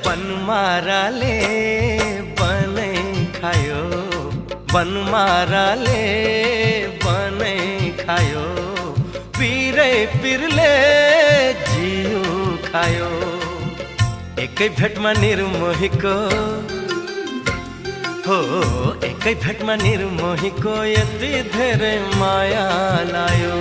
बनमाराले बनै खायो, बनमाराले बनै खायो, पिरै पिरले जिउ खायो। एकै भेटमा निर्मोहीको हो, एकै भेटमा निर्मोहीको यति धेरै माया लायो।